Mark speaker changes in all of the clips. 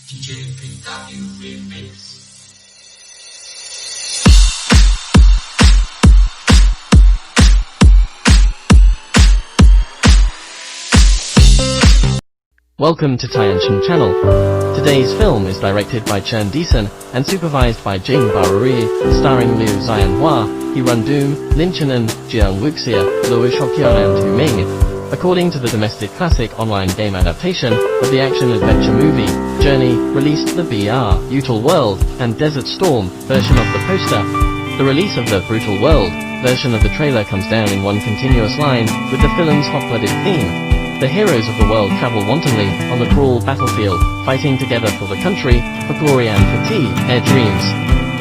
Speaker 1: DJ PW Remix.
Speaker 2: Welcome to Tianchen Channel. Today's film is directed by Chen Dixon and supervised by Jing Baruri, starring Liu Xianhua, Hirun Doom, Lin Chenan, Jiang Wuxia, Luo Shoqian and Hu Ming. According to the domestic classic online game adaptation of the action-adventure movie, Journey, released the BR, Brutal World, and Desert Storm version of the poster. The release of the Brutal World version of the trailer comes down in one continuous line with the film's hot-blooded theme. The heroes of the world travel wantonly on the cruel battlefield, fighting together for the country, for glory and for their dreams.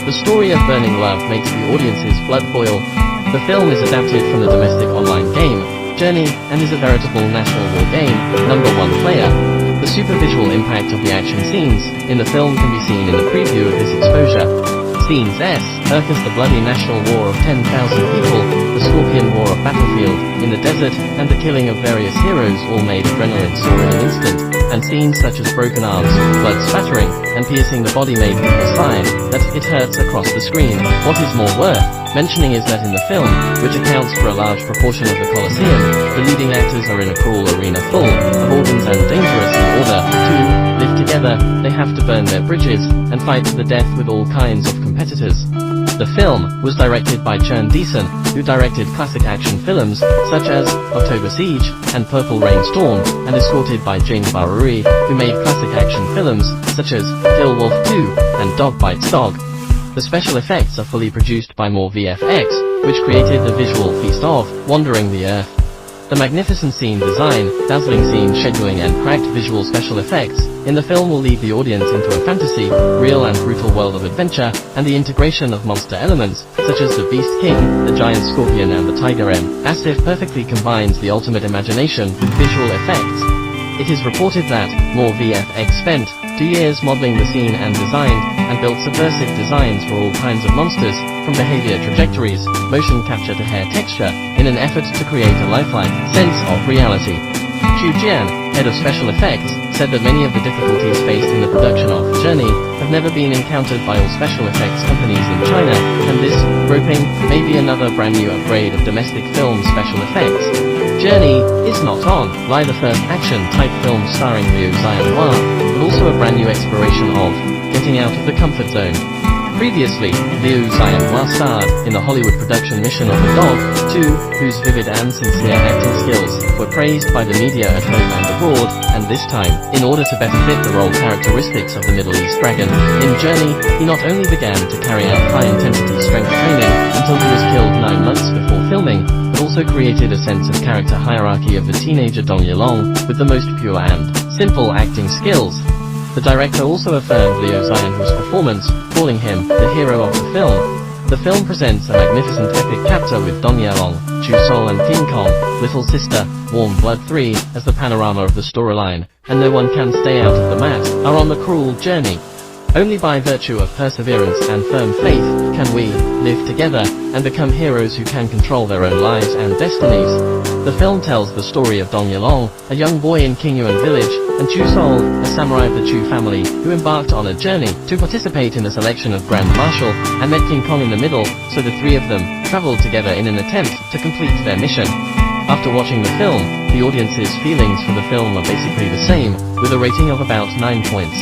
Speaker 2: The story of burning love makes the audience's blood boil. The film is adapted from the domestic online game, Journey, and is a veritable national war game, #1 player. The super visual impact of the action scenes in the film can be seen in the preview of this exposure. Scenes S. Circus the bloody national war of 10,000 people, the Scorpion War of Battlefield, in the desert, and the killing of various heroes all made adrenaline soar in an instant, and scenes such as broken arms, blood spattering, and piercing the body made people sigh that it hurts across the screen. What is more worth mentioning is that in the film, which accounts for a large proportion of the Colosseum, the leading actors are in a cruel arena full of organs and dangerous in order to live together. They have to burn their bridges and fight to the death with all kinds of competitors. The film was directed by Chen Dixon, who directed classic action films such as October Siege and Purple Rain Storm, and escorted by Jing Baruri, who made classic action films such as Kill Wolf 2 and Dog Bites Dog. The special effects are fully produced by More VFX, which created the visual feast of Wandering the Earth. The magnificent scene design, dazzling scene scheduling and cracked visual special effects in the film will lead the audience into a fantasy, real and brutal world of adventure, and the integration of monster elements, such as the Beast King, the Giant Scorpion and the Tiger Mastiff perfectly combines the ultimate imagination with visual effects. It is reported that More VFX spent 2 years modeling the scene and designed and built subversive designs for all kinds of monsters, from behavior trajectories, motion capture to hair texture, in an effort to create a lifelike sense of reality. Xu Jian, head of special effects, said that many of the difficulties faced in the production of Journey have never been encountered by all special effects companies in China, and this, roping, may be another brand new upgrade of domestic film special effects. Journey is not only the first action-type film starring Liu Xianhua, but also a brand new exploration of getting out of the comfort zone. Previously, Liu Xianhua starred in the Hollywood production Mission of the Dog 2, whose vivid and sincere acting skills were praised by the media at home and abroad, and this time, in order to better fit the role characteristics of the Middle East dragon, in Journey, he not only began to carry out high-intensity strength training until he was killed 9 months before filming, but also created a sense of character hierarchy of the teenager Dong Yilong with the most pure and simple acting skills. The director also affirmed Liu Xianhua's performance, calling him the hero of the film. The film presents a magnificent epic chapter with Dong Yilong, Chu Sol and King Kong, Little Sister, Warm Blood 3 as the panorama of the storyline, and No One Can Stay Out of the Mat are on the cruel journey. Only by virtue of perseverance and firm faith can we live together and become heroes who can control their own lives and destinies. The film tells the story of Dong Yilong, a young boy in Qingyuan village, and Chu Sol, a samurai of the Chu family, who embarked on a journey to participate in a selection of Grand Marshal, and met King Kong in the middle, so the three of them traveled together in an attempt to complete their mission. After watching the film, the audience's feelings for the film are basically the same, with a rating of about 9 points.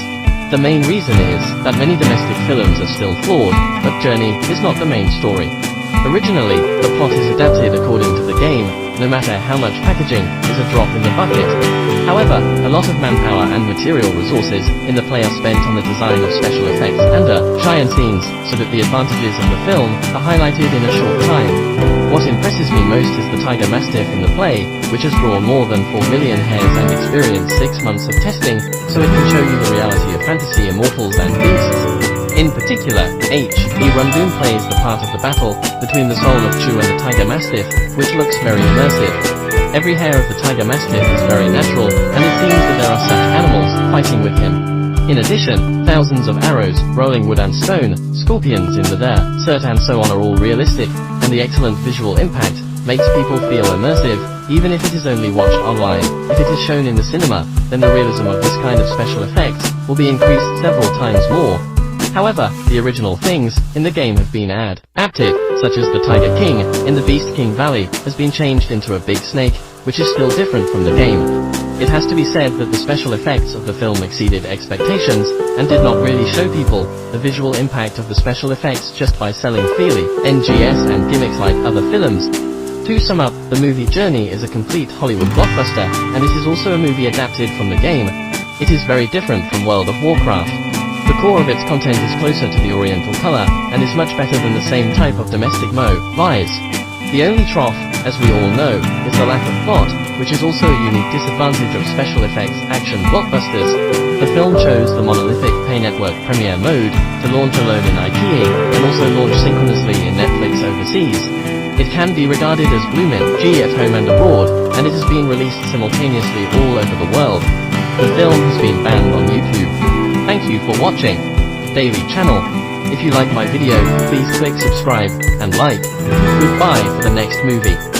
Speaker 2: The main reason is that many domestic films are still flawed, but Journey is not the main story. Originally, the plot is adapted according to the game, no matter how much packaging is a drop in the bucket. However, a lot of manpower and material resources in the play are spent on the design of special effects and giant scenes, so that the advantages of the film are highlighted in a short time. What impresses me most is the Tiger Mastiff in the play, which has drawn more than 4 million hairs and experienced 6 months of testing, so it can show you the reality of fantasy immortals and beasts. In particular, Hirun Doom plays the part of the battle between the soul of Chu and the Tiger Mastiff, which looks very immersive. Every hair of the Tiger Mastiff is very natural, and it seems that there are such animals fighting with him. In addition, thousands of arrows, rolling wood and stone, scorpions in the desert and so on are all realistic, and the excellent visual impact makes people feel immersive, even if it is only watched online. If it is shown in the cinema, then the realism of this kind of special effects will be increased several times more. However, the original things in the game have been adapted, such as the Tiger King in the Beast King Valley has been changed into a big snake, which is still different from the game. It has to be said that the special effects of the film exceeded expectations, and did not really show people the visual impact of the special effects just by selling feely NGS and gimmicks like other films. To sum up, the movie Journey is a complete Hollywood blockbuster, and it is also a movie adapted from the game. It is very different from World of Warcraft. The core of its content is closer to the Oriental color, and is much better than the same type of domestic lies. The only trough, as we all know, is the lack of plot, which is also a unique disadvantage of special effects action blockbusters. The film chose the monolithic Pay Network Premiere mode to launch alone in iQIYI, and also launch synchronously in Netflix overseas. It can be regarded as Bloomin' G at home and abroad, and it has been released simultaneously all over the world. The film has been banned on YouTube. Thank you for watching Daily Channel. If you like my video, please click subscribe and like. Goodbye for the next movie.